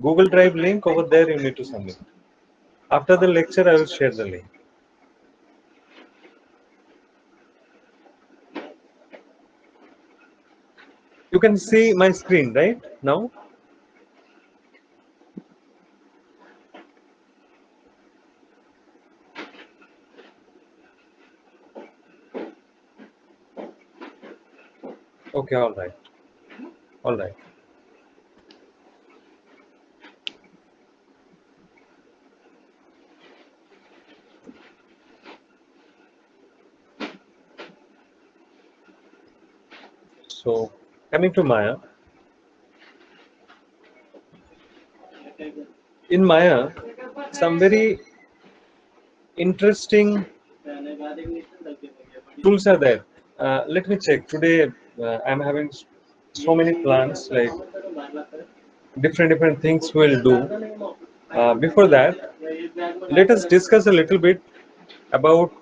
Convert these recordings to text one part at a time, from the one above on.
Google Drive link over there you need to submit. After the lecture, I will share the link. You can see my screen right now. Okay, all right. All right. So, coming to Maya. In Maya, some very interesting tools are there. Let me check. Today, I'm having so many plans, like different things we'll do. Before that, let us discuss a little bit about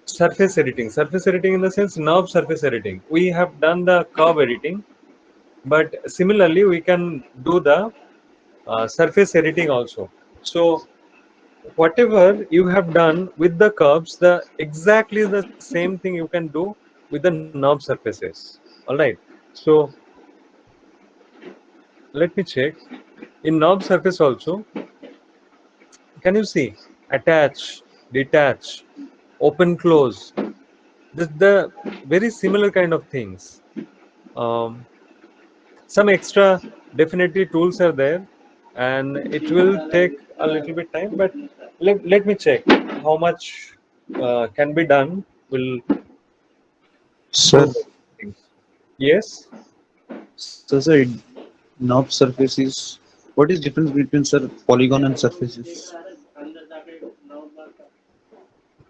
surface editing. Surface editing in the sense knob surface editing. We have done the curve editing, but similarly we can do the surface editing also. So whatever you have done with the curves, the exactly the same thing you can do with the knob surfaces. All right. So let me check. In knob surface also, can you see attach, detach, open, close? The very similar kind of things. Um, some extra definitely tools are there, and it will take a little bit time, but let me check how much can be done. Will Sir, do those things. Yes. sir, knob surfaces. What is difference between sir polygon and surfaces?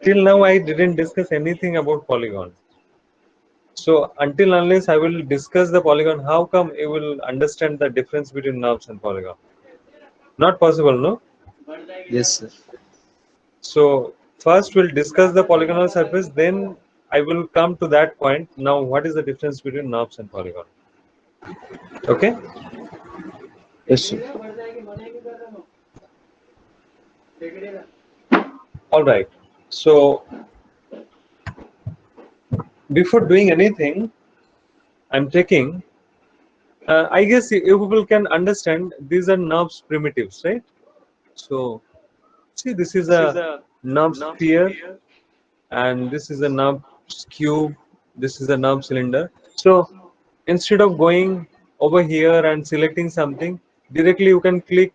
Till now I didn't discuss anything about polygon. So until unless I will discuss the polygon, how come you will understand the difference between knobs and polygon? Not possible, no? Yes, sir. So first we'll discuss the polygonal surface, then I will come to that point. Now, what is the difference between knobs and polygon? Okay. Yes, sir. All right. So before doing anything, I'm taking. I guess you people can understand these are knobs primitives, right? So see, this is a knob sphere, and this is a knob cube. This is a knob cylinder. So instead of going over here and selecting something, directly you can click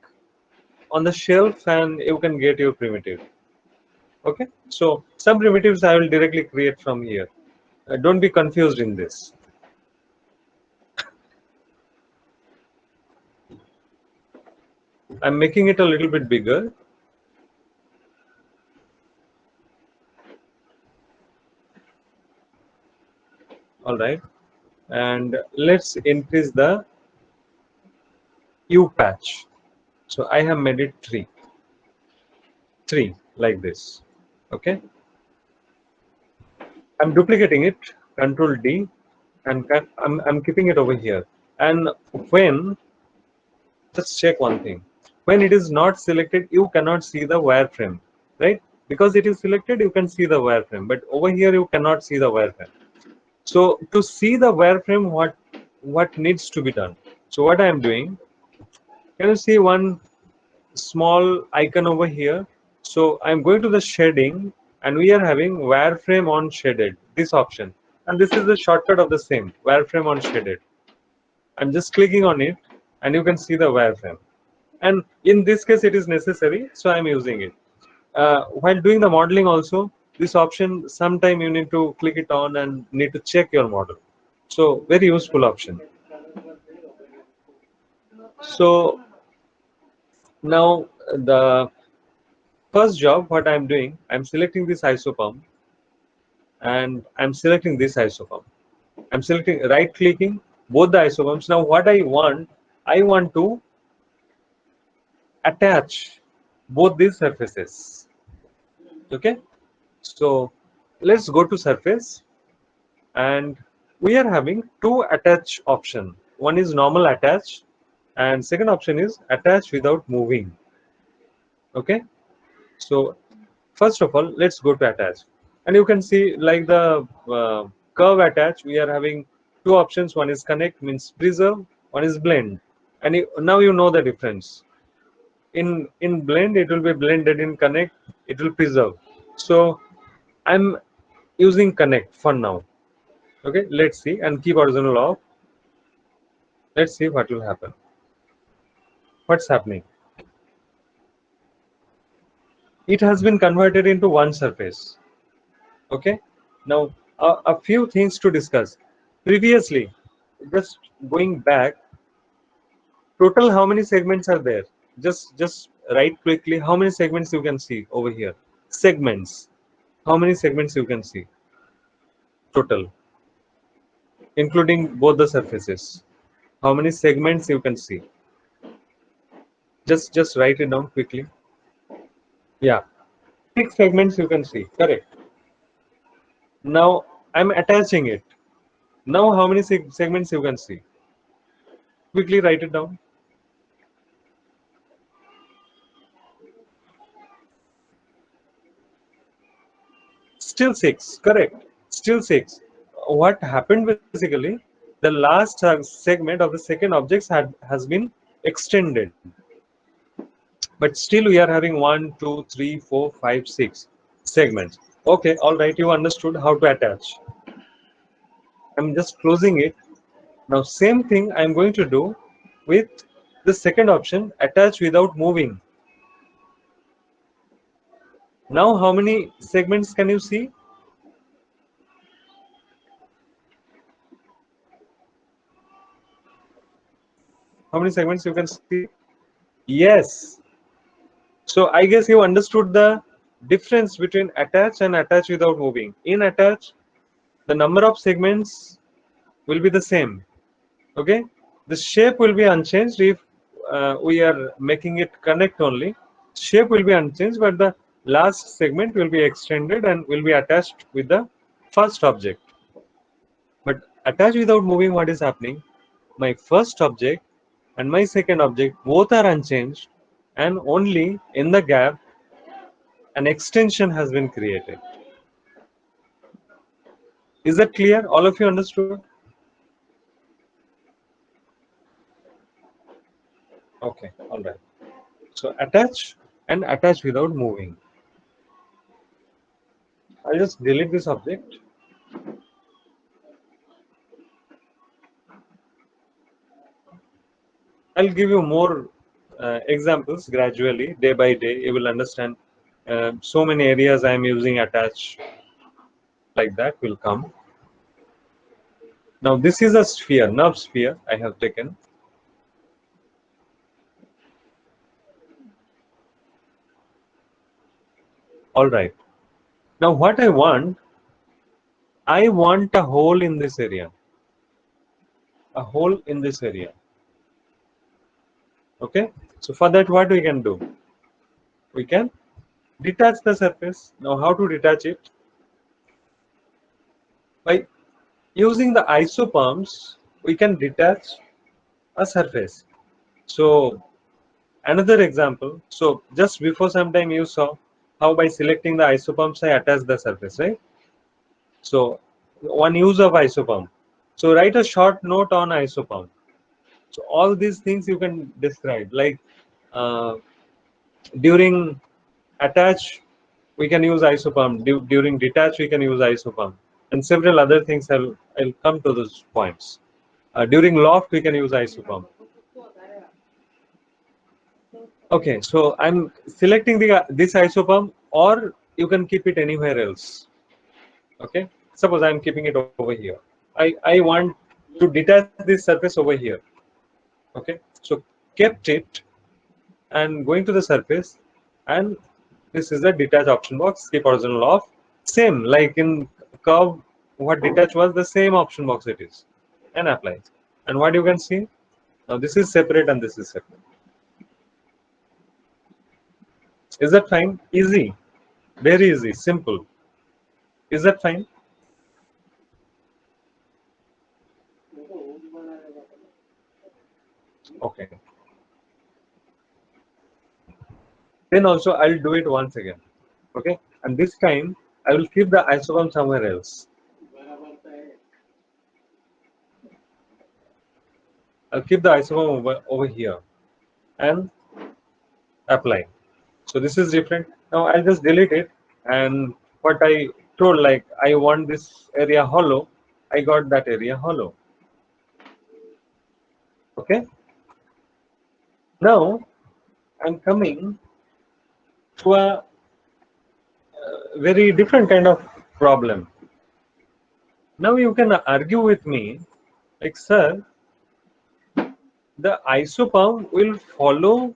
on the shelf and you can get your primitive. Okay, so some primitives I will directly create from here. Don't be confused in this. I'm making it a little bit bigger. All right, and let's increase the U patch. So I have made it three like this. Okay, I'm duplicating it, Control D, and I'm keeping it over here. And when, just check one thing, when it is not selected, you cannot see the wireframe, right? Because it is selected, you can see the wireframe, but over here you cannot see the wireframe. So to see the wireframe, what needs to be done? So what I am doing, can you see one small icon over here? So I'm going to the shading, and we are having wireframe on shaded, this option, and this is the shortcut of the same wireframe on shaded. I'm just clicking on it, and you can see the wireframe. And in this case, it is necessary, so I'm using it. While doing the modeling also, this option, sometime you need to click it on and need to check your model. So very useful option. So now the first job, what I'm doing, I'm selecting this isopump, and I'm selecting this isopump. I'm selecting right clicking both the isopumps. Now what I want to attach both these surfaces. Okay, so let's go to surface, and we are having two attach option. One is normal attach, and second option is attach without moving. Okay, so first of all, let's go to attach, and you can see like the curve attach. We are having two options. One is connect, means preserve. One is blend, and now you know the difference. In blend, it will be blended. In connect, it will preserve. So I'm using connect for now. Okay, let's see, and keep original off. Let's see what will happen. What's happening? It has been converted into one surface. Okay, now a few things to discuss. Previously, just going back, total how many segments are there? Just write quickly how many segments you can see over here. Segments. How many segments you can see total, including both the surfaces? How many segments you can see? Just write it down quickly. Yeah, 6 segments you can see. Correct. Now I'm attaching it. Now how many segments you can see? Quickly write it down. Still six. Correct. Still six. What happened basically? The last segment of the second object has been extended, but still we are having 1, 2, 3, 4, 5, 6 segments. Okay, all right. You understood how to attach. I'm just closing it. Now same thing I'm going to do with the second option, attach without moving. Now how many segments can you see? How many segments you can see? Yes. So I guess you understood the difference between attach and attach without moving. In attach, the number of segments will be the same. Okay, the shape will be unchanged if we are making it connect only. Shape will be unchanged, but the last segment will be extended and will be attached with the first object. But attach without moving, what is happening? My first object and my second object both are unchanged, and only in the gap an extension has been created. Is that clear? All of you understood? Okay, all right. So attach and attach without moving. I'll just delete this object. I'll give you more examples gradually, day by day. You will understand so many areas I am using attach like that will come. Now this is a sphere, nerve sphere I have taken. All right. Now what I want a hole in this area. A hole in this area. Okay. So for that, what we can do? We can detach the surface. Now how to detach it? By using the isopalms, we can detach a surface. So another example. So just before some time you saw how by selecting the isopalms I attach the surface, right? So one use of isopalm. So write a short note on isopalm. So all these things you can describe, like uh, during attach we can use isopalm. During detach we can use isopalm, and several other things. I'll come to those points. During loft we can use isopalm. Okay, so I'm selecting the this isopalm, or you can keep it anywhere else. Okay, suppose I'm keeping it over here. I want to detach this surface over here. Okay, so kept it and going to the surface, and this is the detach option box. Keep original off. Same like in curve, what detach was the same option box it is, and apply. And what you can see now, this is separate and this is separate. Is that fine? Easy, very easy, simple. Is that fine? Okay. Then also I'll do it once again. Okay. And this time I will keep the isochrome somewhere else. I'll keep the isochrome over here and apply. So this is different. Now I'll just delete it, and what I told, like I want this area hollow, I got that area hollow. Okay. Now I'm coming to a very different kind of problem. Now you can argue with me, like, sir, the isoperm will follow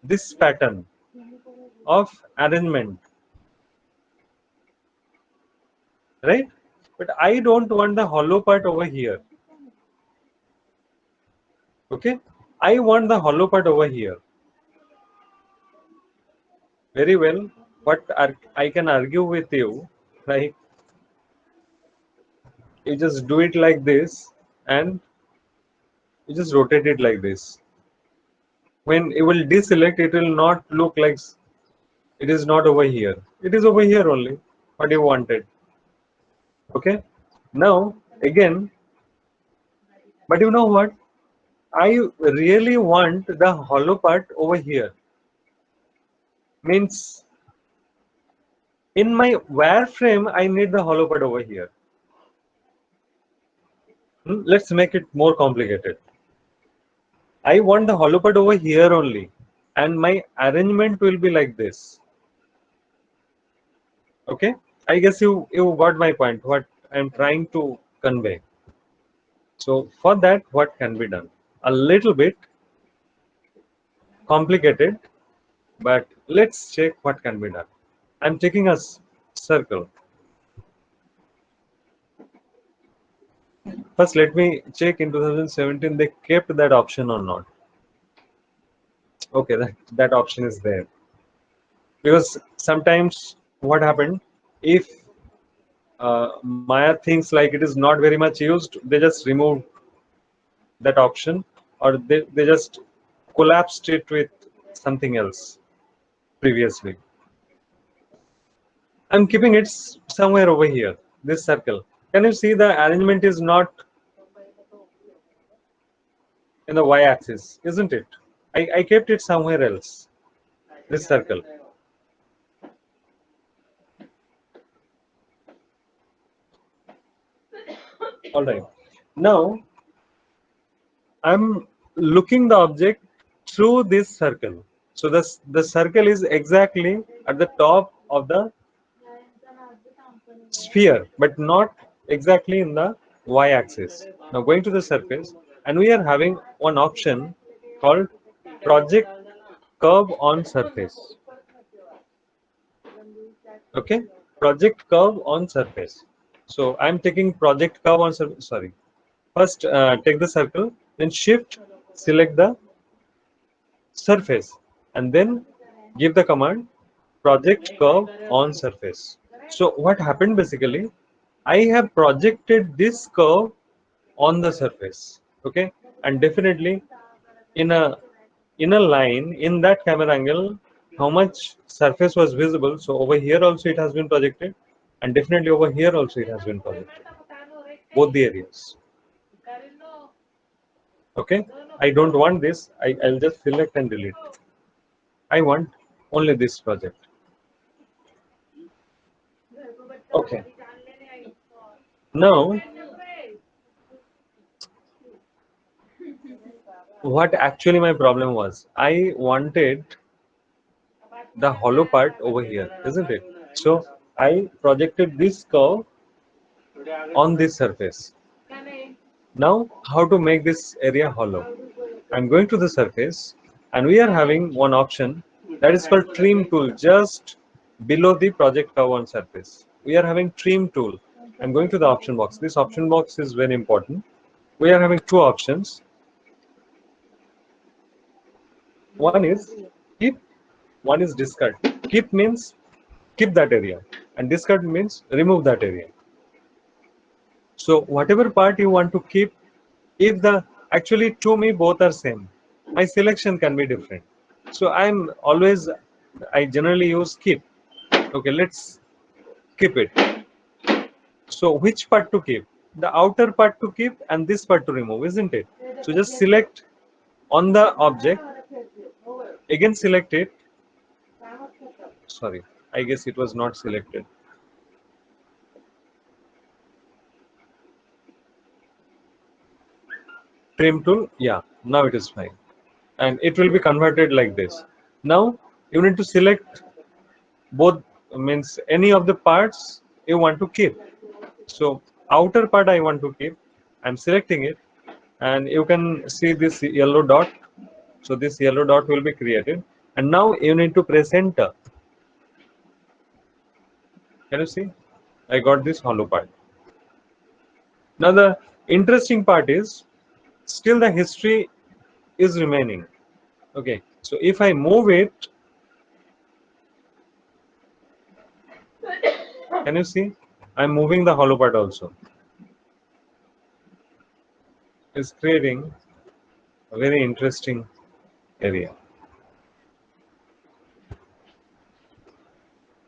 this pattern of arrangement, right? But I don't want the hollow part over here. Okay, I want the hollow part over here. Very well. What I can argue with you, right? You just do it like this, and you just rotate it like this. When it will deselect, it will not look like it is not over here. It is over here only. What you wanted. Okay. Now again, but you know what? I really want the hollow part over here. Means in my wireframe, I need the hollow part over here. Let's make it more complicated. I want the hollow part over here only, and my arrangement will be like this. Okay, I guess you got my point. What I'm trying to convey. So for that, what can be done? A little bit complicated, but let's check what can be done. I'm taking a circle. First, let me check in 2017 they kept that option or not. Okay, that option is there. Because sometimes what happened, if Maya thinks like it is not very much used, they just remove that option, or they just collapsed it with something else previously. I'm keeping it somewhere over here, this circle. Can you see the arrangement is not in the y-axis, isn't it? I kept it somewhere else, this circle. All right. Now I'm looking the object through this circle. So the circle is exactly at the top of the sphere, but not exactly in the y-axis. Now going to the surface, and we are having one option called project curve on surface. Okay, project curve on surface. So I'm taking project curve on surface. Sorry, first take the circle, then shift, select the surface, and then give the command project curve on surface. So what happened basically, I have projected this curve on the surface. Okay, and definitely in a line in that camera angle, how much surface was visible. So over here also it has been projected, and definitely over here also it has been projected, both the areas. Okay, I don't want this. I'll just select and delete. I want only this project. Okay. Now, what actually my problem was, I wanted the hollow part over here, isn't it? So I projected this curve on this surface. Now, how to make this area hollow? I'm going to the surface, and we are having one option that is called trim tool just below the project curve on surface. We are having trim tool. I'm going to the option box. This option box is very important. We are having two options. One is keep, one is discard. Keep means keep that area, and discard means remove that area. So whatever part you want to keep, if the Actually, to me, both are same. My selection can be different. So I generally use keep. Okay, let's keep it. So which part to keep? The outer part to keep and this part to remove, isn't it? So just select on the object, again select it. Sorry, I guess it was not selected. Trim tool, yeah, now it is fine. And it will be converted like this. Now you need to select both, means any of the parts you want to keep. So outer part I want to keep. I'm selecting it, and you can see this yellow dot. So this yellow dot will be created, and now you need to press enter. Can you see? I got this hollow part. Now the interesting part is still the history is remaining. Okay, so if I move it, can you see? I'm moving the hollow part also. It's creating a very interesting area.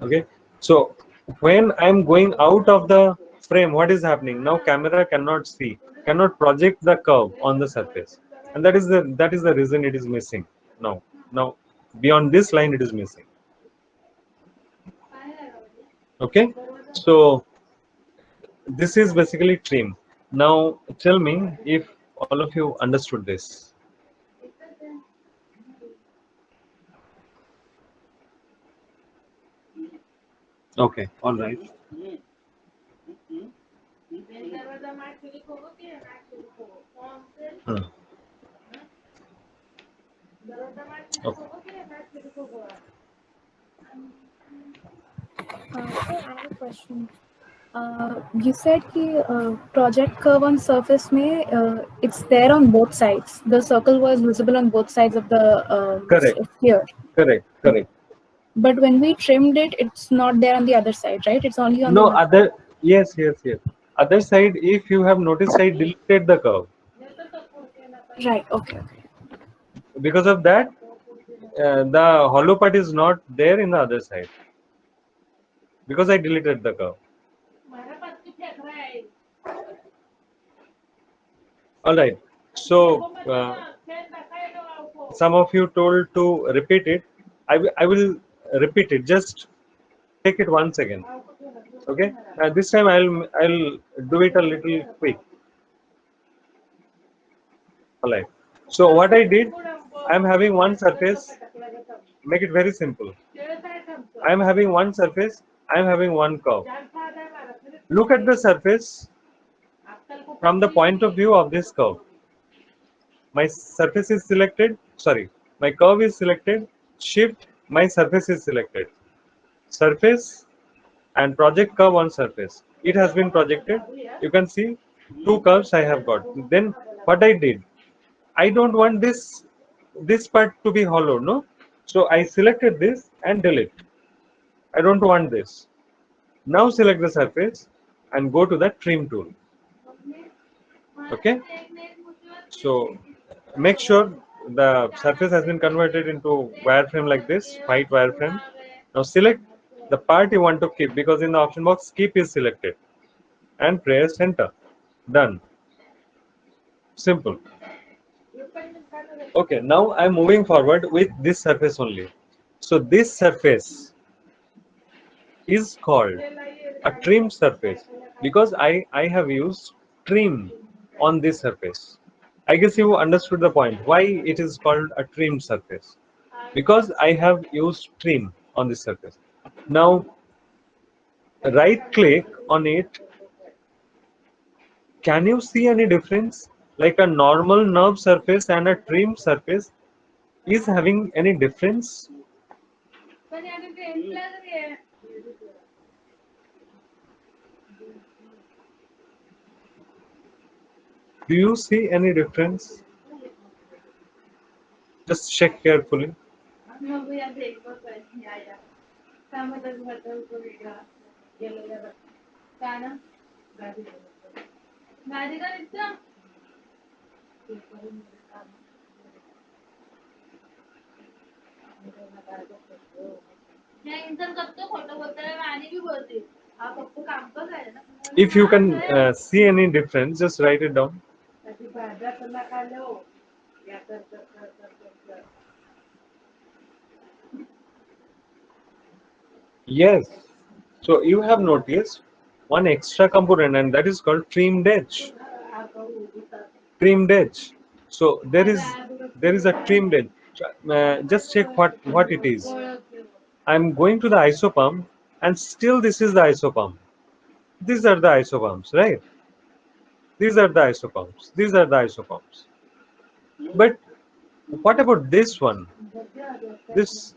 Okay, so when I'm going out of the frame, what is happening? Now camera cannot see, cannot project the curve on the surface, and that is the reason it is missing. Now beyond this line it is missing. Okay, so this is basically trim. Now tell me if all of you understood this. Okay, all right. Hmm. Okay. So I have a question. You said कि project curve on surface में it's there on both sides. The circle was visible on both sides of the Correct, sphere. correct, correct. But when we trimmed it, it's not there on the other side, right? It's only on the No one. other. Yes, yes, yes. Other side, if you have noticed, I deleted the curve. Right. Okay. Okay. Because of that, the hollow part is not there in the other side because I deleted the curve. All right. So some of you told to repeat it. I will repeat it. Just take it once again. Okay. This time I'll do it a little quick. All right. So what I did, I'm having one surface. Make it very simple. I'm having one surface. I'm having one curve. Look at the surface from the point of view of this curve. My surface is selected. Sorry, my curve is selected. Shift. My surface is selected. Surface and project curve on surface. It has been projected. You can see two curves I have got. Then what I did, I don't want this part to be hollow, no? So I selected this and delete. I don't want this. Now select the surface and go to the trim tool. Okay. So make sure the surface has been converted into wireframe like this, white wireframe. Now select the part you want to keep because in the option box keep is selected and press enter. Done. Simple. Okay, now I'm moving forward with this surface only. So this surface is called a trim surface because I have used trim on this surface. I guess you understood the point why it is called a trim surface, because I have used trim on this surface. Now right click on it. Can you see any difference? Like a normal nerve surface and a trim surface is having any difference? Do you see any difference? Just check carefully. If you can see any difference, just write it down. Yes. So you have noticed one extra component, and that is called trimmed edge. Trimmed edge. So there is a trimmed edge. Just check what it is. I'm going to the isopump, and still this is the isopump. These are the isopumps, right? These are the isopumps. These are the isopumps. But what about this one? This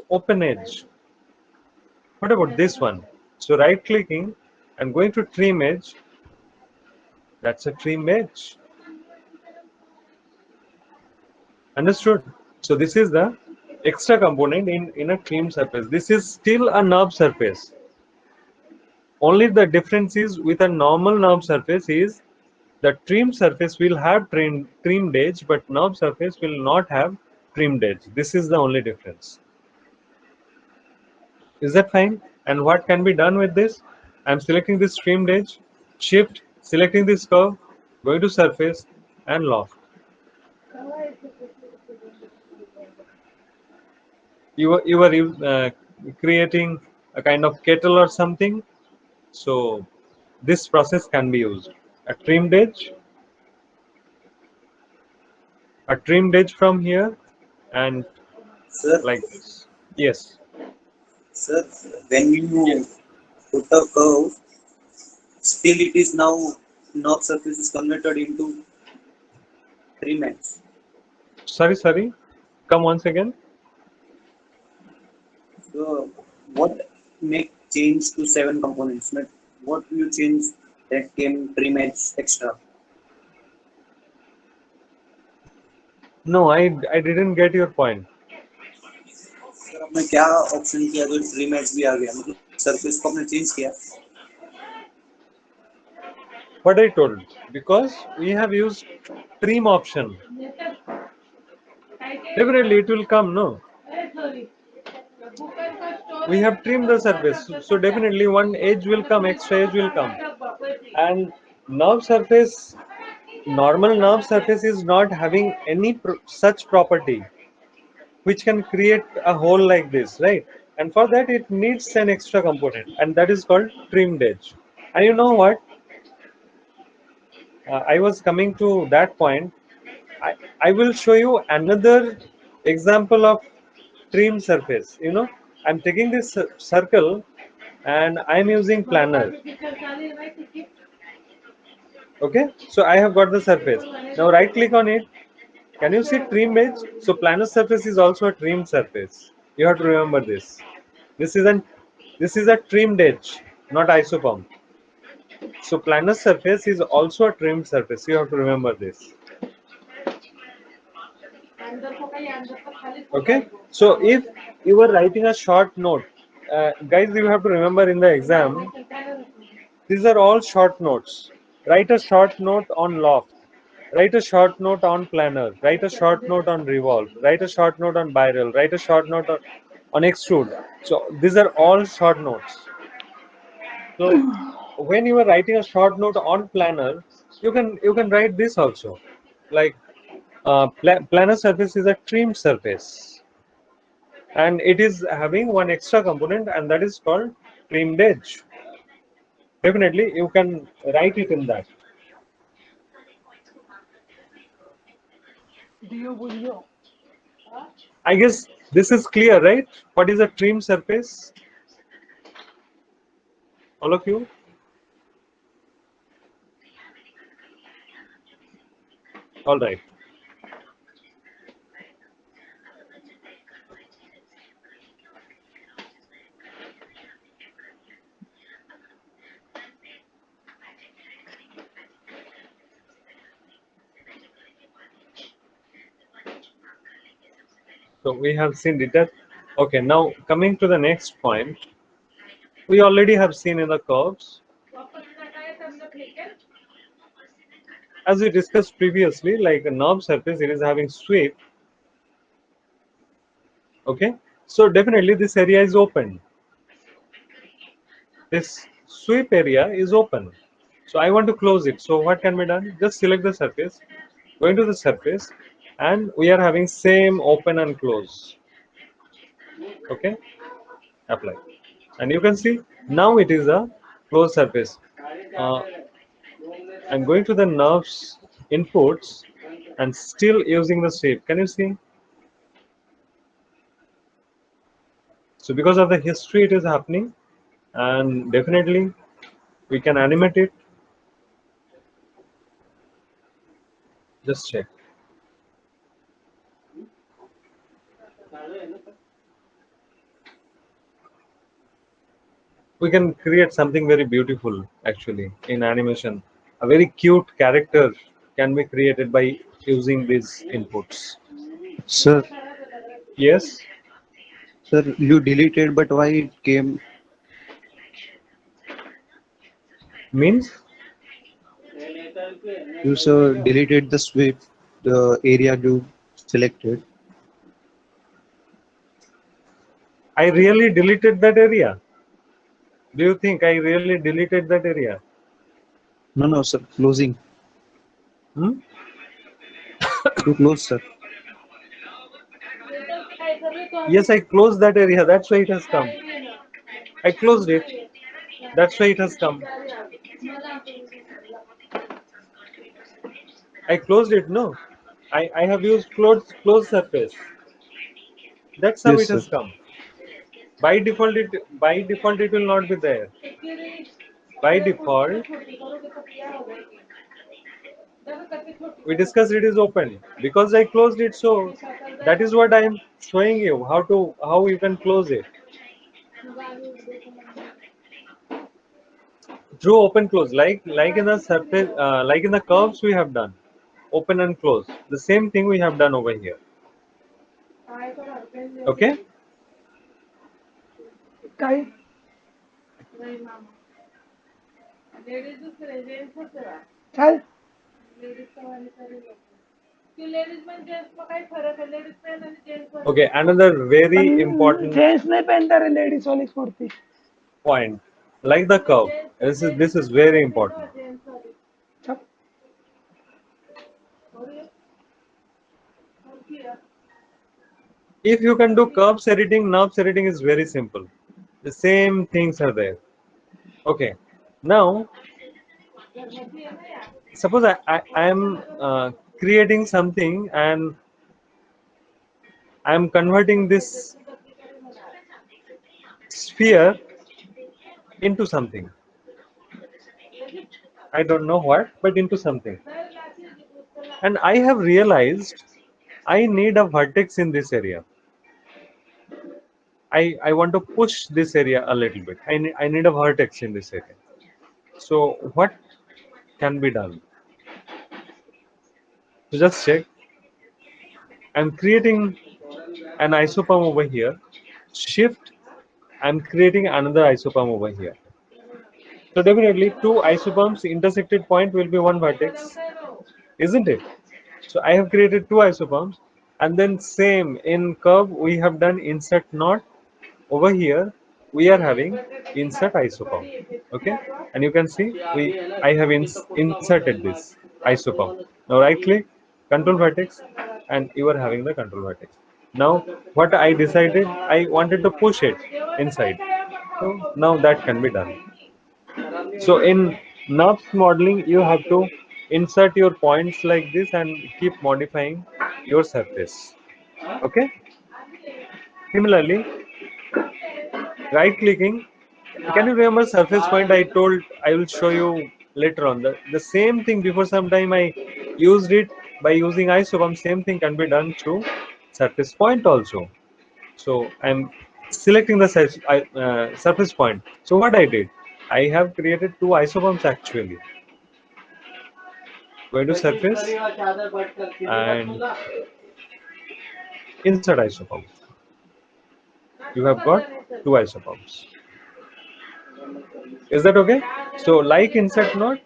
open edge. What about this one? So right clicking and going to trim edge. That's a trim edge. Understood? So this is the extra component in a trim surface. This is still a knob surface. Only the difference is with a normal knob surface is the trim surface will have trimmed edge, but knob surface will not have trimmed edge. This is the only difference. Is that fine? And what can be done with this? I'm selecting this trimmed edge, shift, selecting this curve, going to surface and loft. You are creating a kind of kettle or something. So this process can be used. A trimmed edge from here, and Sir, like this. Yes. sir, when you put a curve, still it is now knob surface is converted into trim edge. Sorry. Come once again. So what make change to 7 components? Like, what you change that came trim edge extra? No, I didn't get your point. Sir आपने क्या option किया जो trim as भी आ गया मतलब surface को आपने change किया What I told, because we have used trim option. Definitely it will come, no? We have trimmed the surface, so definitely one edge will come, extra edge will come. And knob surface, normal knob surface is not having any such property which can create a hole like this, right? And for that it needs an extra component, and that is called trimmed edge. And you know what? I was coming to that point. I will show you another example of trim surface. I'm taking this circle and I'm using planner. Okay, so I have got the surface. Now right click on it. Can you see trim edge? So planar surface is also a trimmed surface. You have to remember this. This is a trimmed edge, not isopump. So planar surface is also a trimmed surface. You have to remember this. Okay, so if you were writing a short note, guys, you have to remember in the exam, these are all short notes. Write a short note on loft, write a short note on planner, write a short note on revolve, write a short note on biral, write a short note on extrude. So these are all short notes. So when you are writing a short note on planner, you can write this also, like planar surface is a trimmed surface, and it is having one extra component, and that is called trimmed edge. Definitely you can write it in that. I guess this is clear, right? What is a trim surface? All of you? All right. So we have seen it. Okay, now coming to the next point, we already have seen in the curves. as we discussed previously, like a knob surface, it is having sweep. Okay, so definitely this area is open. This sweep area is open. So I want to close it. So what can be done? Just select the surface, go into the surface, and we are having same open and close. Okay, apply. And you can see now it is a closed surface. Uh, I'm going to the nerves inputs and still using the sweep. Can you see? So because of the history it is happening, and definitely we can animate it. Just check. We can create something very beautiful actually in animation. A very cute character can be created by using these inputs. Sir, Yes, sir, you deleted, but why it came? means You sir deleted the sweep, the area you selected. I really deleted that area. Do you think I really deleted that area? No, no, sir, closing. Hmm? You close, sir. Yes, I closed that area. That's why it has come. I closed it. That's why it has come. I closed it. No, I have used closed surface. That's how Yes, it sir. has come. By default it will not be there. By default, we discussed it is open because I closed it. So that is what I am showing you how you can close it through open close, like in the surface, like in the curves we have done open and close. The same thing we have done over here. Okay. काय चल Okay. Another पण very important gents नाही पहनता रे ladies वाली kurti point, like the curve. This is very important. सब If you can do curves editing, knobs editing is very simple. The same things are there. Okay. Now, suppose I am creating something and I am converting this sphere into something. I don't know what, but into something. And I have realized I need a vertex in this area. I want to push this area a little bit. I need a vertex in this area. So what can be done? So just check. I'm creating an isopalm over here. Shift. I'm creating another isopalm over here. So definitely two isopalms intersected point will be one vertex, isn't it? So I have created two isopalms, and then same in curve we have done insert knot. Over here we are having insert isopalm. Okay, and you can see I have inserted this isopalm. Now right click, control vertex, and you are having the control vertex. Now what I decided, I wanted to push it inside. So now that can be done. So in NURBS modeling, you have to insert your points like this and keep modifying your surface. Okay. Similarly, right clicking. Can you remember surface point? I told I will show you later on. The same thing before some time I used it by using isopalm. Same thing can be done through surface point also. So I'm selecting the surface point. So what I did, I have created two isopalms actually. Going to surface and insert isopalm. You have got two isopalms. Is that okay? So like insert node,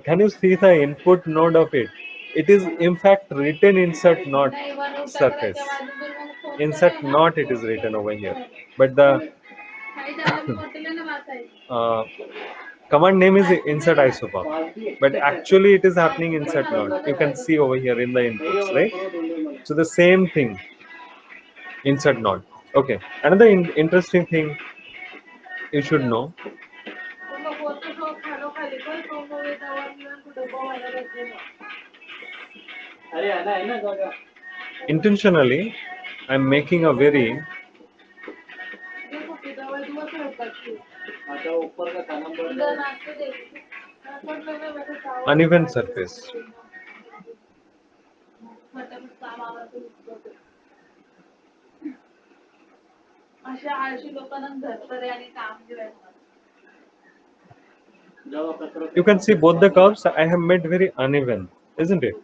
can you see the input node of it? It is in fact written insert not surface. Insert not it is written over here. But the uh, command name is insert isopop. But actually it is happening insert not. You can see over here in the inputs, right? So the same thing, insert not. Okay. Another interesting thing you should know. Intentionally, I'm making a very uneven surface. You can see both the curves I have made very uneven, isn't it?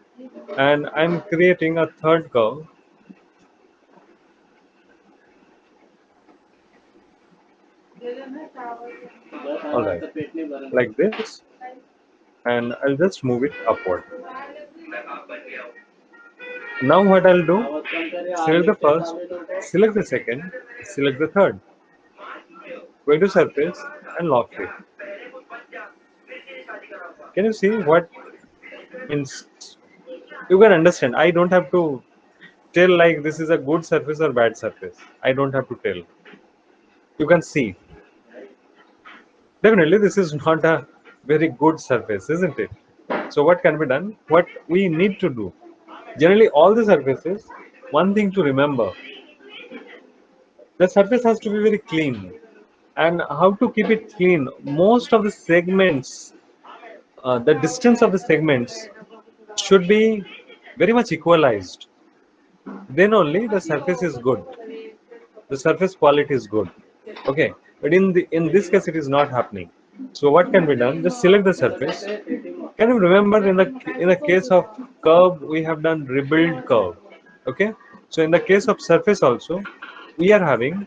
And I'm creating a third curve. All right, like this, and I'll just move it upward. Now what I'll do, select the first, select the second, select the third, go to surface and lock it. Can you see what means? You can understand. I don't have to tell like this is a good surface or bad surface. I don't have to tell. You can see. Definitely, this is not a very good surface, isn't it? So what can be done? What we need to do? Generally, all the surfaces, one thing to remember, the surface has to be very clean. And how to keep it clean? Most of the segments, the distance of the segments should be very much equalized. Then only the surface is good. The surface quality is good. Okay, but in this case it is not happening. So what can be done? Just select the surface. Can you remember in the case of curve we have done rebuild curve? Okay, so in the case of surface also we are having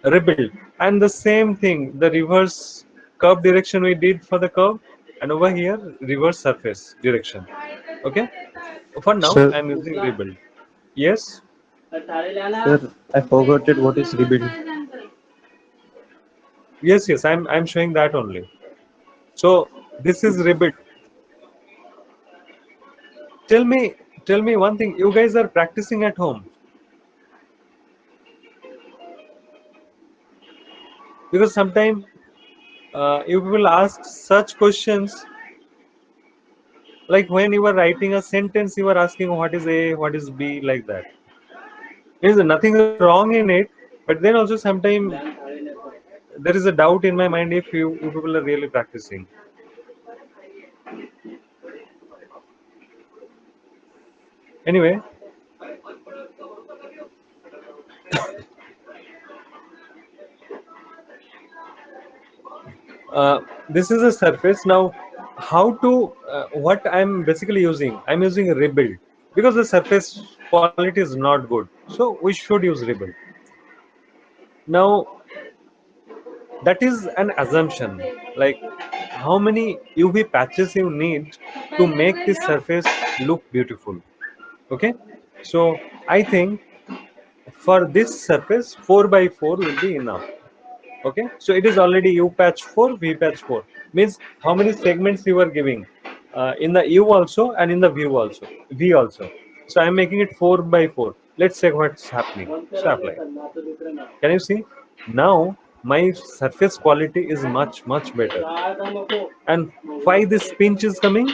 rebuild, and the same thing, the reverse curve direction we did for the curve, and over here reverse surface direction. Okay, for now Sir, I'm using rebuild. Yes. sir, I forgot it. What is rebuild? Yes, I'm showing that only. So this is rebuild. Tell me, tell me one thing. You guys are practicing at home because sometimes you will ask such questions like when you were writing a sentence, you were asking what is A, what is B, like that. There is nothing wrong in it, but then also sometimes there is a doubt in my mind if you people are really practicing. Anyway, this is a surface. Now how to what I'm basically using, I'm using a rebuild because the surface quality is not good, so we should use rebuild. Now that is an assumption, like how many UV patches you need to make this surface look beautiful. Okay, so I think for this surface 4 by 4 will be enough. Okay, so it is already U patch 4, V patch 4, means how many segments you are giving in the U also and in the view also, V also. So I am making it 4 by 4. Let's check what's happening. So apply. Can you see? Now my surface quality is much better. And why this pinch is coming?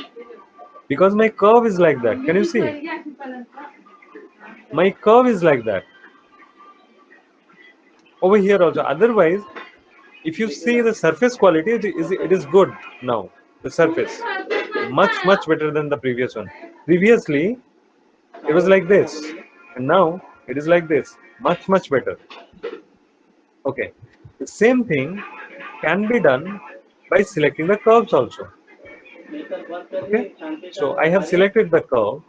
Because my curve is like that. Can you see? My curve is like that. Over here also. Otherwise, if you see the surface quality, it is good now. The surface much better than the previous one. Previously, it was like this, and now it is like this. Much better. Okay, the same thing can be done by selecting the curves also. Okay, so I have selected the curve,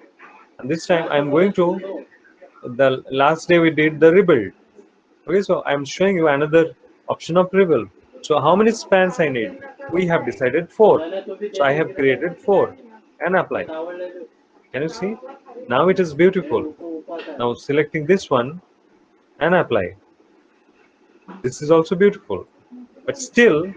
and this time I am going to the last day we did the rebuild. Okay, so I'm showing you another option of rebuild. So how many spans I need? We have decided 4. So I have created 4 and apply. Can you see? Now it is beautiful. Now selecting this one and apply. This is also beautiful. But still,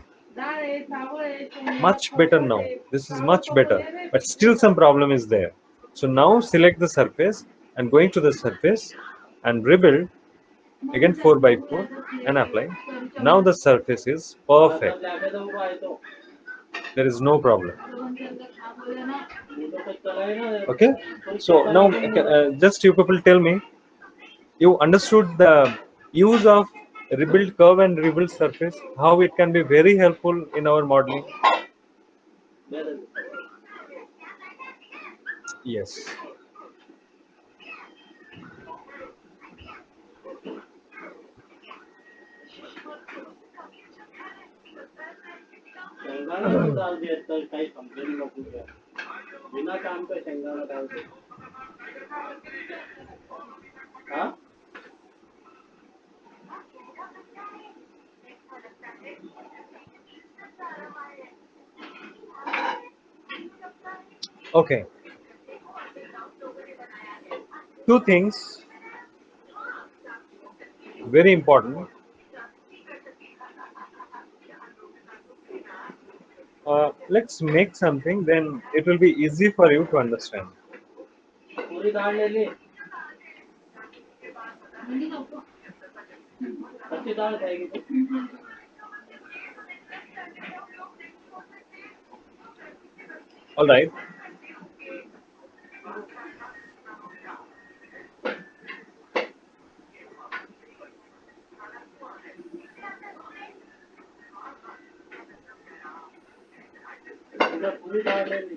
much better now. This is much better. But still some problem is there. So now select the surface and going to the surface and rebuild again 4 by 4 and apply. Now the surface is perfect. There is no problem. Okay. So now just you people tell me, you understood the use of rebuild curve and rebuild surface, how it can be very helpful in our modeling. Yes. शेंगदाणा डाल दिया तर काही समजेल नको क्या बिना काम के शेंगदाणा डाल दे हाँ Okay. Two things very important. Let's make something, then it will be easy for you to understand. पूरी दाल ले ली कच्ची दाल खाएगी तो All right. पूरी दाल ले ली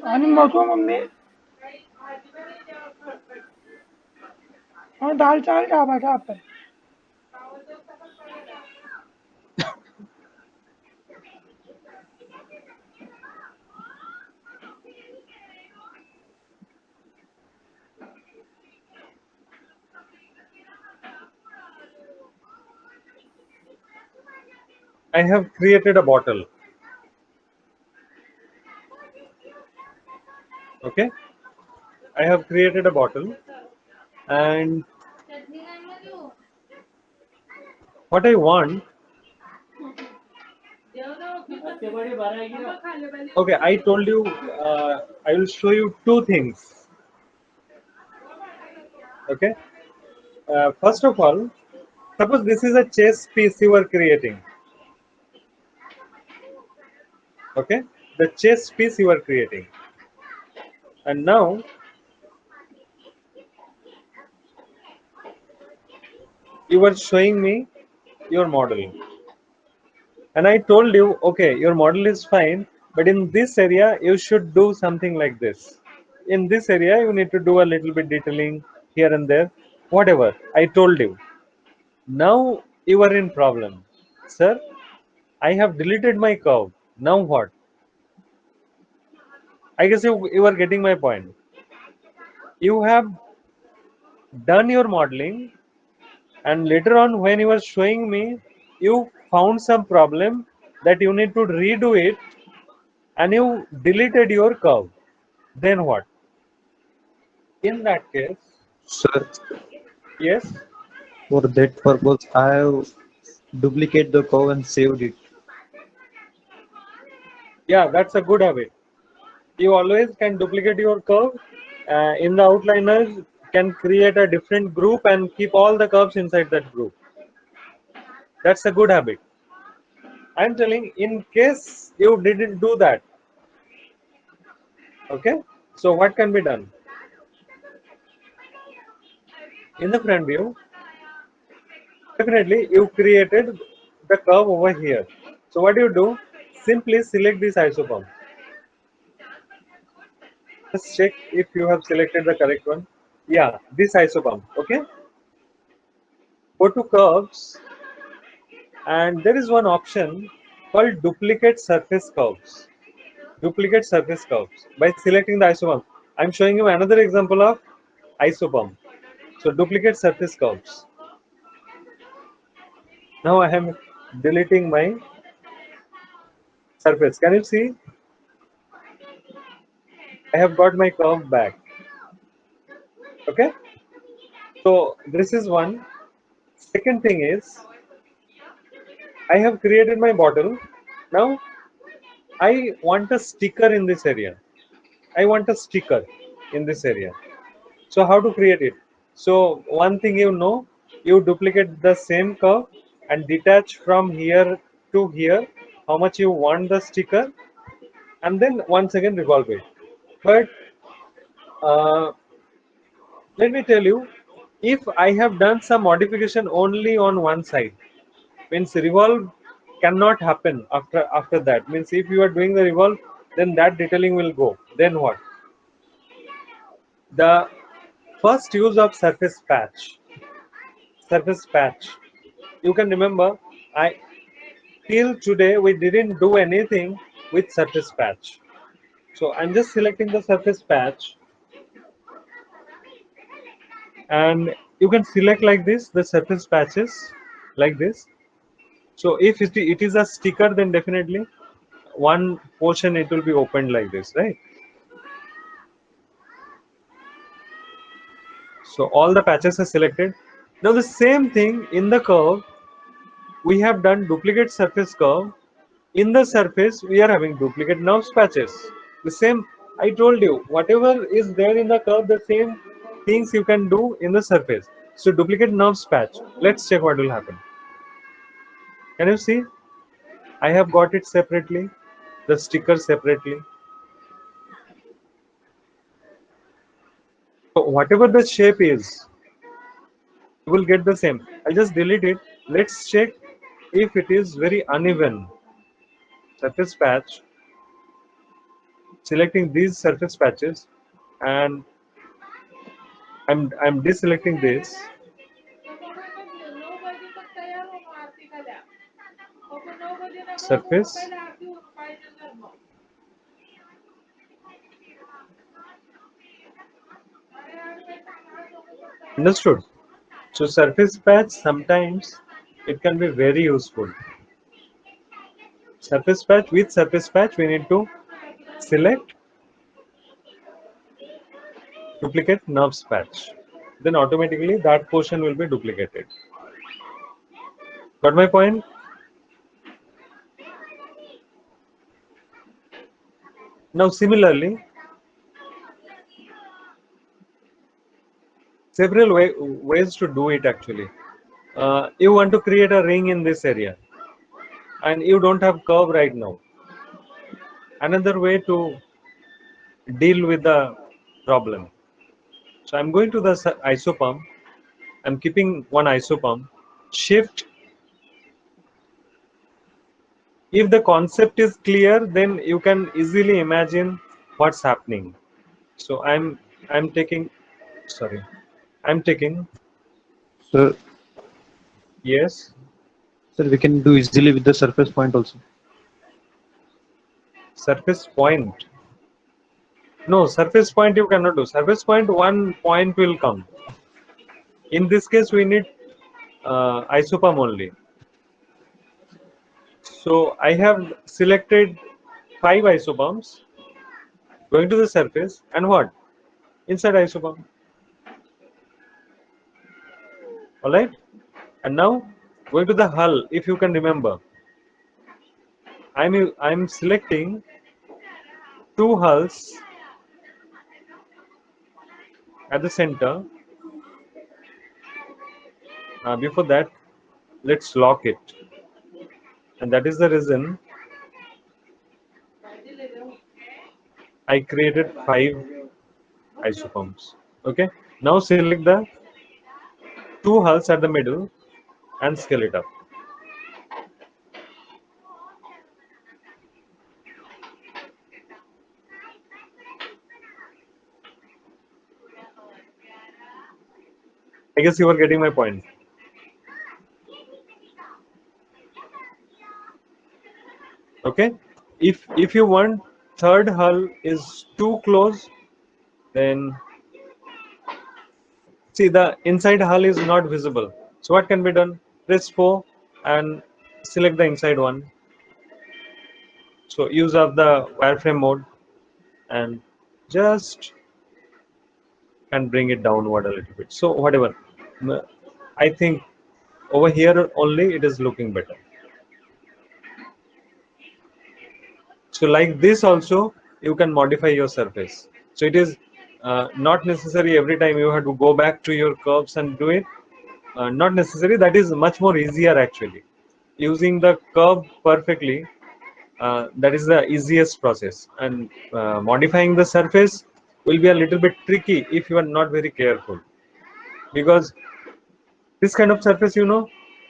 आणि मग मम्मी और दाल चावल क्या बैठा आप पे I have created a bottle. Okay. I have created a bottle, and what I want. अच्छी बड़ी भराएगी ना Okay, I told you. I will show you two things. Okay. First of all, suppose this is a chess piece you are creating. Okay, the chess piece you are creating, and now you are showing me your model, and I told you, okay, your model is fine, but in this area you should do something like this. In this area you need to do a little bit detailing here and there, whatever I told you. Now you are in problem, sir. I have deleted my curve. Now what? I guess you are getting my point. You have done your modeling, and later on when you were showing me, you found some problem that you need to redo it, and you deleted your curve. Then what? In that case, Sir, yes, for that purpose, I have duplicate the curve and saved it. yeah, that's a good habit. You always can duplicate your curve. In the outliners, can create a different group and keep all the curves inside that group. That's a good habit. I'm telling, in case you didn't do that, okay, so what can be done? In the front view, definitely you created the curve over here. So what do you do? Simply select this isopump. Just check if you have selected the correct one. Yeah, this isopump. Okay. Go to curves, and there is one option called duplicate surface curves. Duplicate surface curves by selecting the isopump. I'm showing you another example of isopump. So duplicate surface curves. Now I am deleting my surface. Can you see? I have got my curve back. Okay. So this is one. Second thing is, I have created my bottle. Now I want a sticker in this area. I want a sticker in this area. So how to create it? So one thing you duplicate the same curve and detach from here to here how much you want the sticker, and then once again revolve it. But uh, let me tell you, if I have done some modification only on one side, means revolve cannot happen after that. Means if you are doing the revolve, then that detailing will go. Then what? The first use of surface patch. You can remember, I till today we didn't do anything with surface patch. So I'm just selecting the surface patch, and you can select like this the surface patches like this. So if it is a sticker, then definitely one portion it will be opened like this, right? So all the patches are selected. Now the same thing in the curve, we have done duplicate surface curve. In the surface we are having duplicate NURBS patches. The same, I told you, whatever is there in the curve, the same things you can do in the surface. So duplicate NURBS patch, let's check what will happen. Can you see? I have got it separately, the sticker separately. So whatever the shape is, you will get the same. I'll just delete it. Let's check if it is very uneven. Surface patch, selecting these surface patches, and I'm deselecting this. Surface. Understood? So surface patch sometimes it can be very useful. Surface patch, with surface patch we need to select duplicate NURBS patch. Then automatically that portion will be duplicated. Got my point? Now similarly, several ways to do it actually. You want to create a ring in this area and you don't have curve right now. Another way to deal with the problem. So I'm going to the isopump. I'm keeping one isopump. Shift. If the concept is clear, then you can easily imagine what's happening. So I'm taking, sorry, I'm taking, Sir, yes, sir, we can do easily with the surface point also. surface point. No, surface point you cannot do. Surface point, one point will come. In this case, we need isopump only. So I have selected 5 isopumps, going to the surface, and what? Inside isopump. Alright? And now going to the hull, if you can remember. I'm selecting 2 hulls at the center. Before that, let's lock it. And that is the reason I created 5 isopumps. Okay. Now select the 2 hulls at the middle and scale it up. I guess you are getting my point. Okay. If you want third hull is too close, Then see the inside hull is not visible. So what can be done? Press 4 and select the inside one. So use of the wireframe mode and just can bring it downward a little bit. So whatever, I think over here only it is looking better. So like this also you can modify your surface. So it is not necessary every time you have to go back to your curves and do it. Not necessary. That is much more easier actually. Using the curve perfectly, that is the easiest process. And modifying the surface will be a little bit tricky if you are not very careful. Because this kind of surface, you know,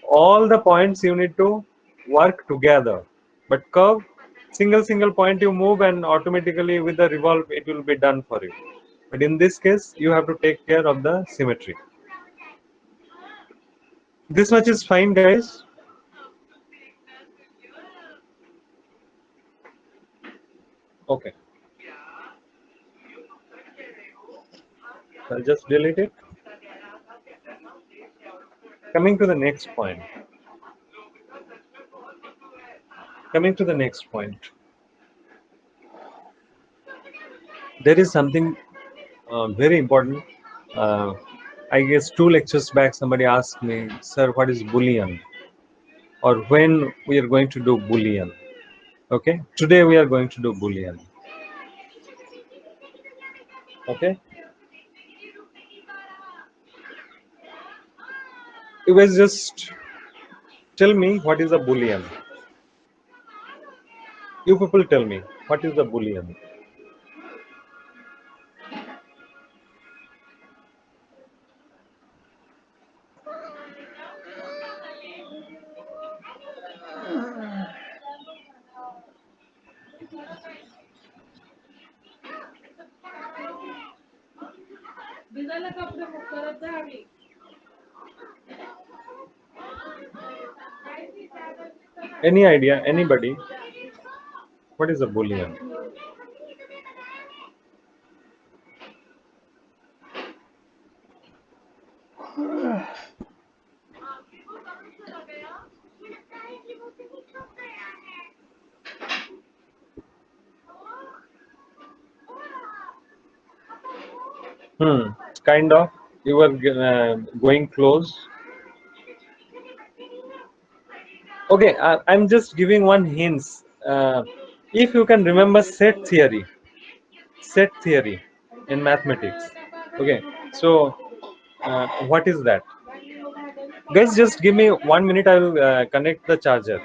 all the points you need to work together. But curve, single point you move and automatically with the revolve it will be done for you. But in this case you have to take care of the symmetry. This much is fine, guys. Okay, I'll just delete it. Coming to the next point. There is something very important. Uh, I guess 2 lectures back, somebody asked me, "Sir, what is Boolean? Or when we are going to do Boolean?" Okay, today we are going to do Boolean. Okay, you guys just tell me what is a Boolean. You people tell me what is a Boolean. Any idea? Anybody? What is a Boolean? Kind of. You were going close. Okay, I'm just giving one hint. If you can remember set theory in mathematics. Okay, so what is that? Guys, just give me 1 minute. I will connect the charger.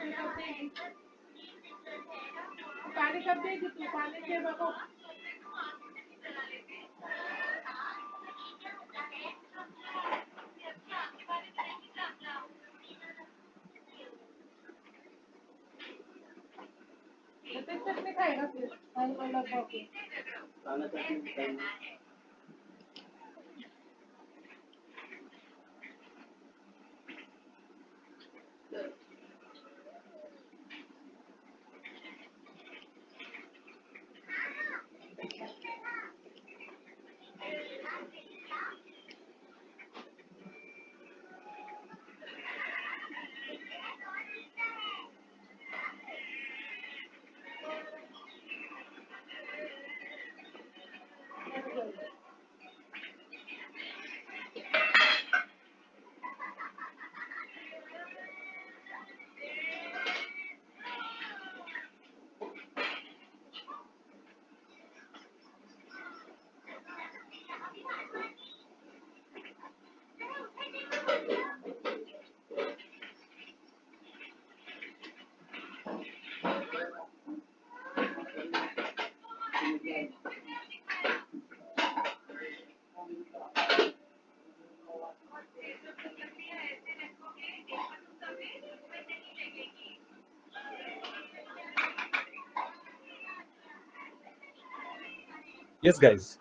Yes, guys.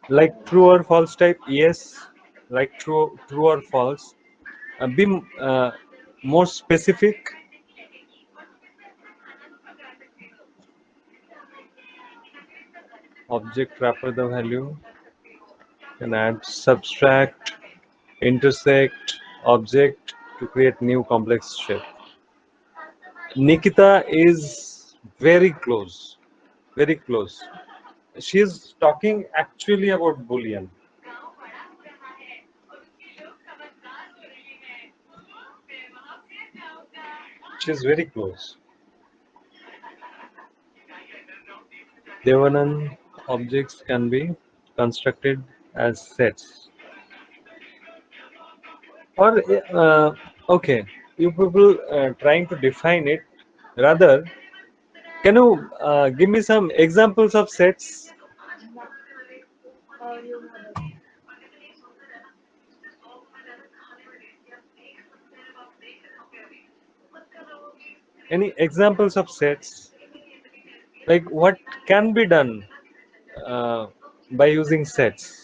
Like true or false type, yes. Like true or false. Be more specific. object wrapper the value, can add subtract, intersect, object to create new complex shape. Nikita is very close, very close. She is talking actually about Boolean. She is very close. Devanand, objects can be constructed as sets. Or, okay, you people trying to define it. Rather, can you give me some examples of sets? Any examples of sets? Like what can be done by using sets?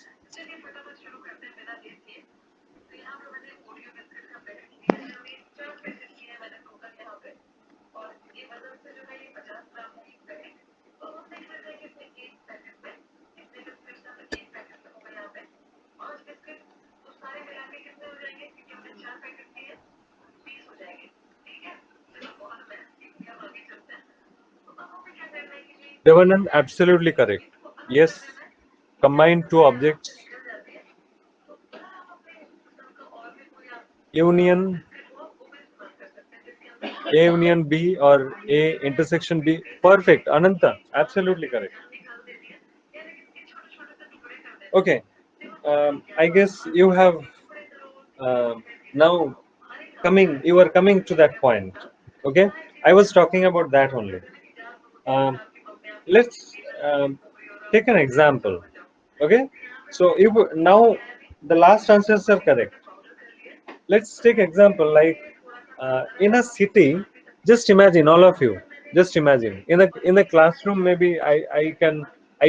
Devanand, absolutely correct. Yes, combine two objects. Union A union B or A intersection B. Perfect, Ananta, absolutely correct. Okay, I guess you have now you are coming to that point. Okay, I was talking about that only. Let's take an example. Okay, so if now the last answers are correct. Let's take example like in a city. Just imagine, all of you. Just imagine in a classroom. Maybe I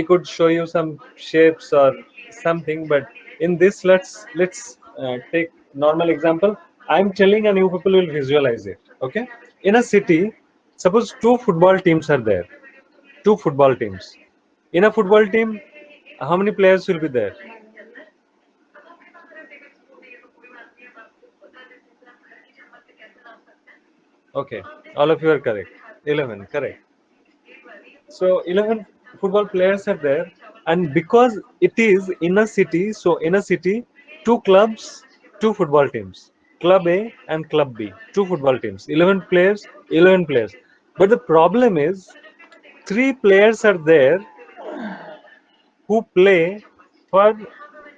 could show you some shapes or something, but in this let's take normal example. I'm telling and you people will visualize it. Okay, in a city, suppose two football teams are there. Two football teams. In a football team, how many players will be there? Okay, all of you are correct. 11, correct. So 11 football players are there, and because it is in a city, so in a city, two clubs, two football teams, Club A and Club B, two football teams, 11 players, 11 players. But the problem is, three players are there who play for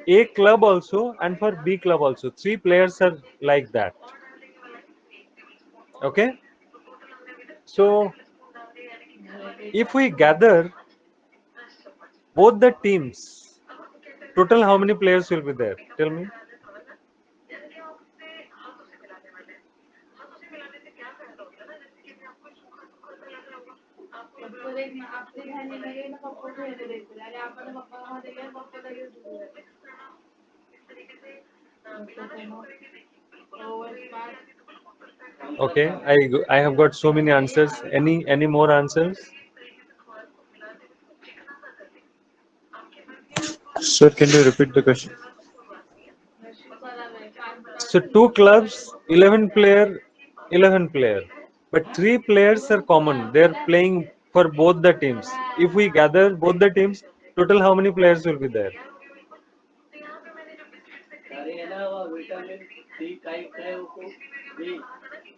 A club also and for B club also. Three players are like that. Okay, so if we gather both the teams, total how many players will be there? Tell me. Okay, I have got so many answers. Any more answers? Sir, can you repeat the question? So two clubs, 11 player, 11 player, but three players are common. They are playing for both the teams. If we gather both the teams, total how many players will be there? अरे है ना वो vitamin D type है उसको भी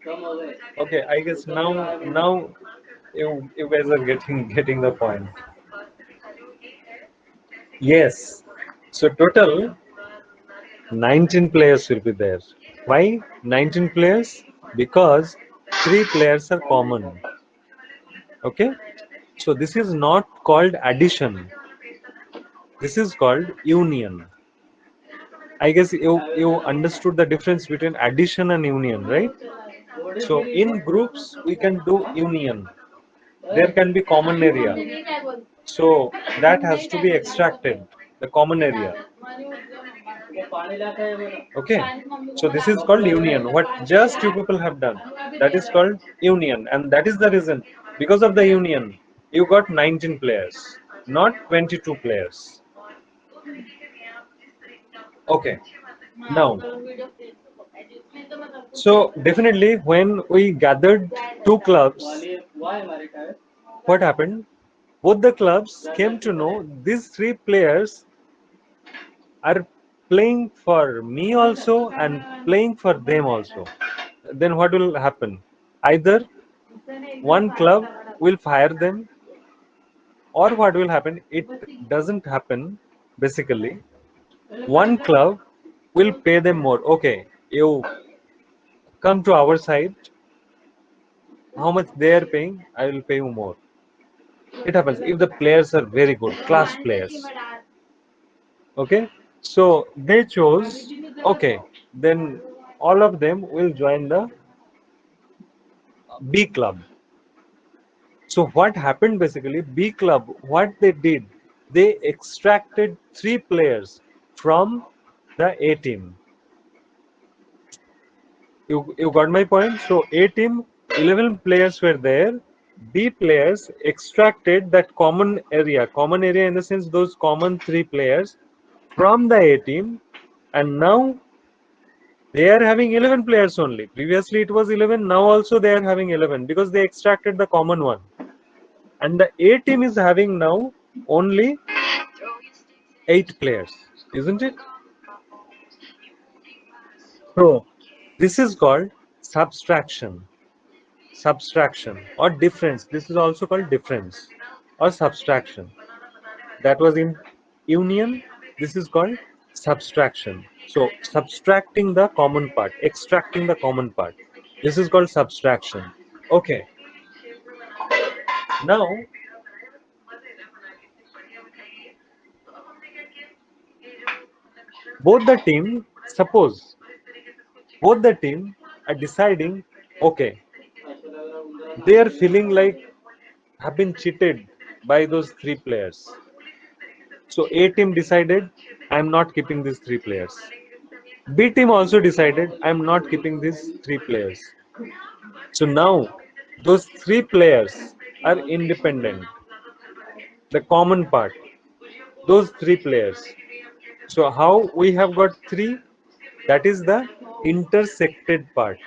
कम हो गए Okay, I guess now you guys are getting the point. Yes. So total 19 players will be there. Why 19 players? Because three players are common. Okay. So this is not called addition. This is called union. I guess you understood the difference between addition and union, right? So in groups we can do union. There can be common area. So that has to be extracted, the common area. वो पानी लाता है बोलो Okay. So this is called union. What just you people have done, that is called union, and that is the reason. Because of the union, you got 19 players. not 22 players. Okay, now, so definitely when we gathered two clubs, why हमारे का है what happened? Both the clubs came to know these three players are playing for me also and playing for them also. Then what will happen? Either one club will fire them, or what will happen? It doesn't happen basically. One club will pay them more. Okay, you come to our side. How much they are paying? I will pay you more. It happens if the players are very good, class players. Okay, so they chose. Okay, then all of them will join the B club. So what happened basically? B club, what they did, they extracted three players from the A team. You got my point? So A team, 11 players were there. B players extracted that common area in the sense those common three players from the A team, and now they are having 11 players only. Previously it was 11, now also they are having 11 because they extracted the common one. And the A team is having now only 8 players, isn't it? So this is called subtraction or difference. This is also called difference or subtraction. That was in union. This is called subtraction. So subtracting the common part, extracting the common part. This is called subtraction. Okay. Now both the team, suppose both the team are deciding, okay, they are feeling like have been cheated by those three players. So A team decided, I am not keeping these three players. B team also decided, I am not keeping these three players. So now those three players are independent. The common part, those three players. So how we have got three? That is the intersected part.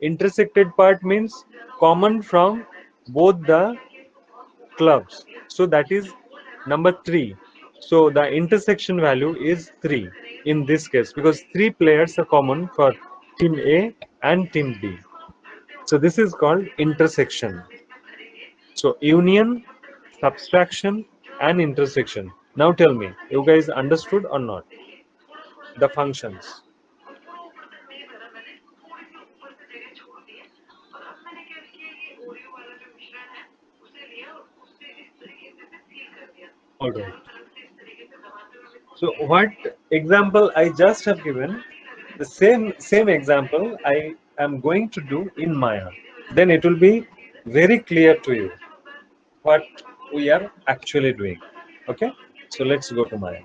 Intersected part means common from both the clubs. So that is number 3. So the intersection value is 3 in this case because 3 players are common for team A and team B. So this is called intersection. So union, subtraction and intersection. Now tell me, you guys understood or not? The functions. All right. So what example I just have given, the same example I am going to do in Maya. Then it will be very clear to you what we are actually doing. Okay. So let's go to Maya.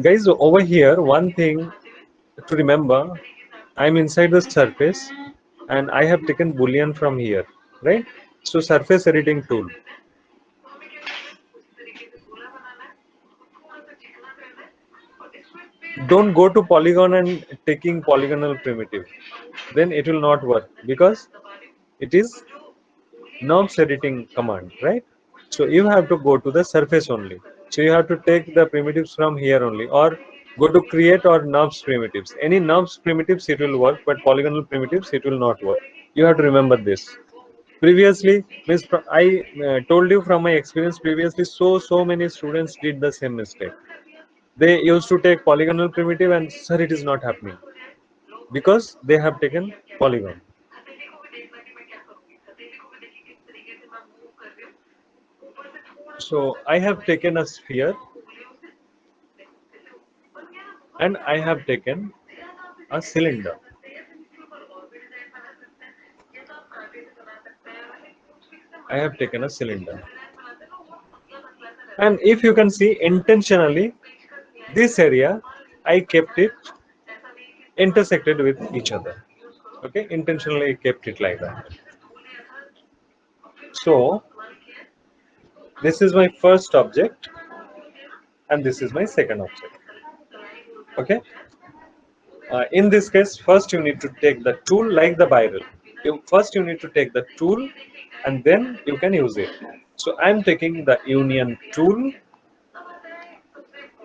Guys, over here, one thing to remember, I'm inside the surface and I have taken boolean from here, right? So surface editing tool. Don't go to polygon and taking polygonal primitive. Then it will not work because it is knobs editing command, right? So you have to go to the surface only. So you have to take the primitives from here only, or go to create or knobs primitives. Any knobs primitives it will work, but polygonal primitives it will not work. You have to remember this. Previously, means I told you from my experience previously, so many students did the same mistake. They used to take polygonal primitive and sir, it is not happening because they have taken polygon. So I have taken a sphere and I have taken a cylinder. I have taken a cylinder. And if you can see intentionally, this area I kept it intersected with each other. Okay, intentionally I kept it like that. So this is my first object and this is my second object. Okay. In this case, first you need to take the tool like the viral. First you need to take the tool and then you can use it. So I'm taking the union tool.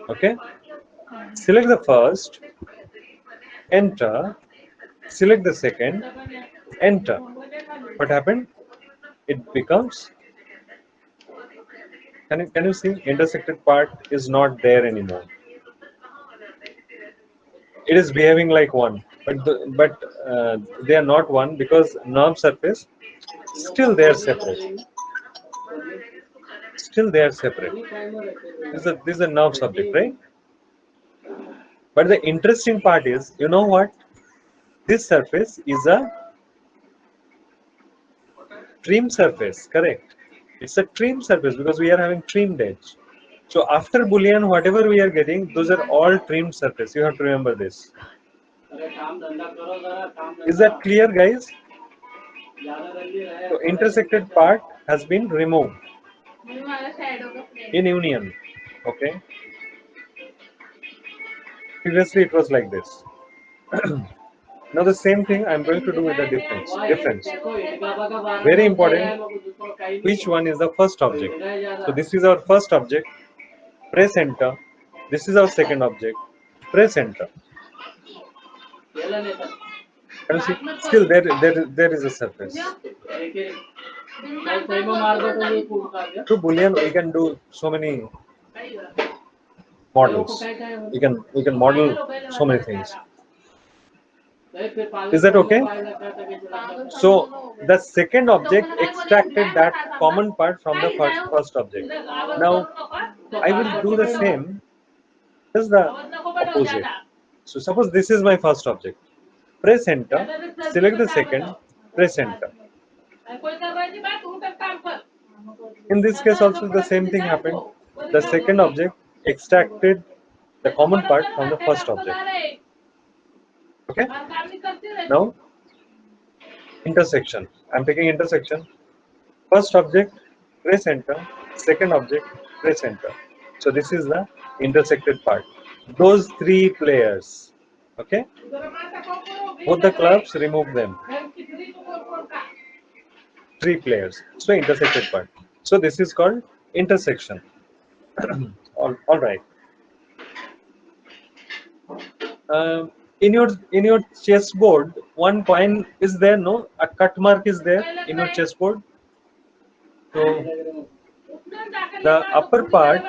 Okay. Select the first, enter, select the second, enter. What happened? It becomes, can you see intersected part is not there anymore. It is behaving like one, but they are not one because norm surface still they are separate. Still they are separate. This is a nerve subject, right? But the interesting part is, you know what? This surface is a trim surface, correct? It's a trim surface because we are having trimmed edge. So after Boolean, whatever we are getting, those are all trimmed surface. You have to remember this. Is that clear, guys? So intersected part has been removed in union. Okay. Previously it was like this. Now the same thing I'm going to do with the difference. Very important. Which one is the first object? So this is our first object. Press enter. This is our second object. Press enter. And see, still there is a surface. To Boolean we can do so many models. We can model so many things. Is that okay? So the second object extracted that common part from the first object. Now I will do the same as the opposite. So suppose this is my first object. Press enter, select the second, press enter. In this case also the same thing happened. The second object extracted the common part from the first object. Okay. Now intersection. I'm taking intersection. First object, press enter. Second object, press enter. So this is the intersected part. Those three players. Okay. Both the clubs, remove them. Three players. So intersected part. So this is called intersection. all right. In your chessboard, one coin is there, no? A cut mark is there in your chessboard. So the upper part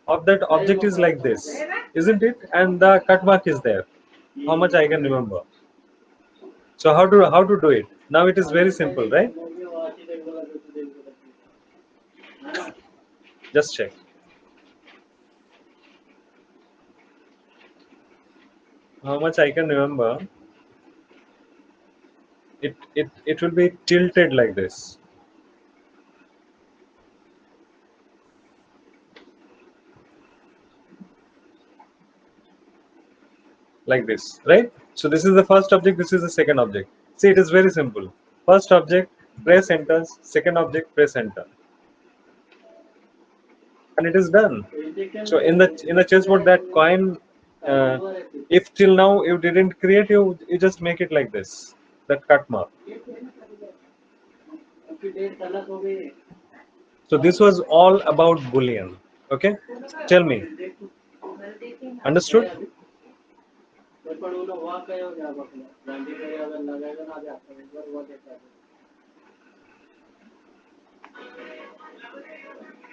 of that object is like this, isn't it? And the cut mark is there. How much I can remember. So how to do it? Now it is very simple, right? Just check. How much I can remember. It will be tilted like this. Like this, right? So this is the first object, this is the second object. See, it is very simple. First object, press enter. Second object, press enter, and it is done. So in the chessboard, that coin, if till now you didn't create, you just make it like this, that cut mark. So this was all about Boolean. Okay, tell me, understood?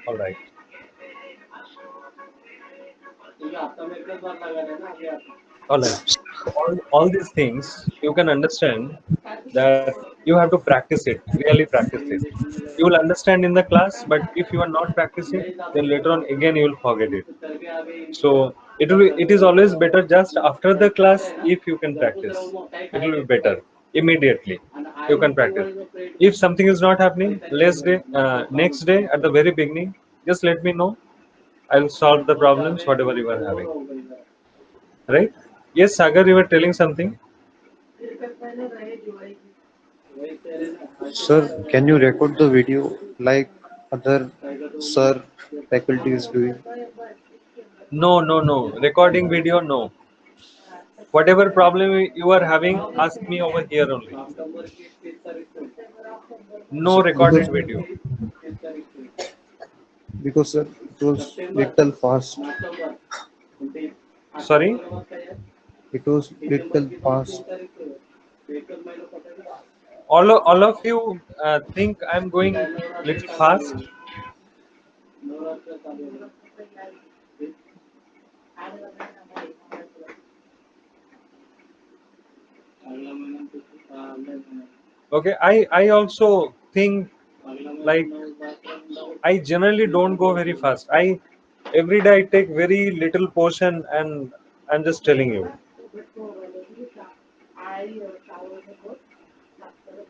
All right. All right. All these things you can understand that you have to practice it, really practice it. You will understand in the class, but if you are not practicing, then later on again you will forget it. So it is always better just after the class if you can practice. It will be better immediately. You can practice. If something is not happening, next day at the very beginning, just let me know. I'll solve the problems whatever you are having. Right? Yes, Sagar, you were telling something. Sir, can you record the video like other sir faculty is doing? No, no, no. Recording video, no. Whatever problem you are having, ask me over here only. No recorded video. Because sir, it was little fast. Sorry? It was little fast. All of you think I'm going little fast? Okay, I also think like I generally don't go very fast. Every day I take very little portion and I'm just telling you.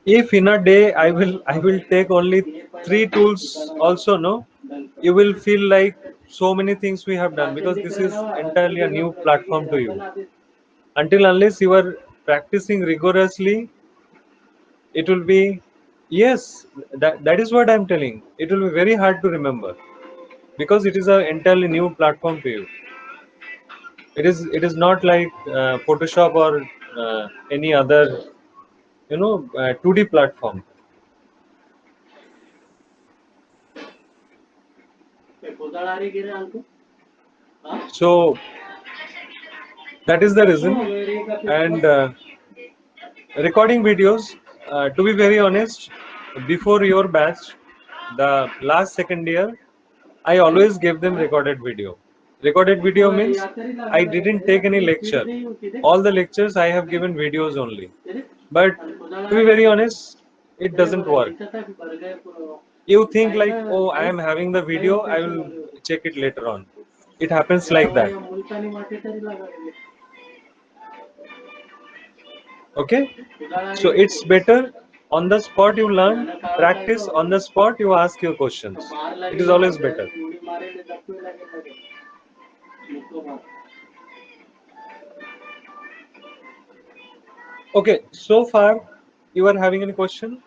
If in a day I will take only 3 tools also, no, you will feel like so many things we have done because this is entirely a new platform to you. Until unless you are practicing rigorously, it will be, yes, that is what I'm telling. It will be very hard to remember because it is an entirely new platform to you. It is not like Photoshop or any other 2D platform. So that is the reason. And recording videos, to be very honest, before your batch, the last second year, I always gave them recorded video. Recorded video means I didn't take any lecture. All the lectures I have given videos only. But to be very honest, it doesn't work. You think like, oh, I am having the video, I will check it later on. It happens like that. Okay? So it's better on the spot you learn, practice on the spot you ask your questions. It is always better. Okay, so far you are having any question?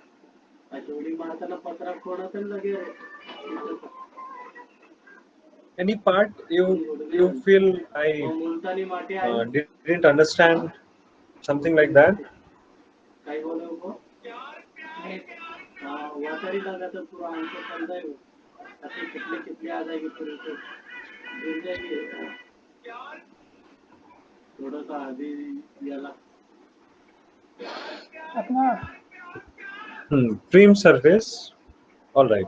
Any part you feel I didn't understand, something like that? अपना Trim surface. All right.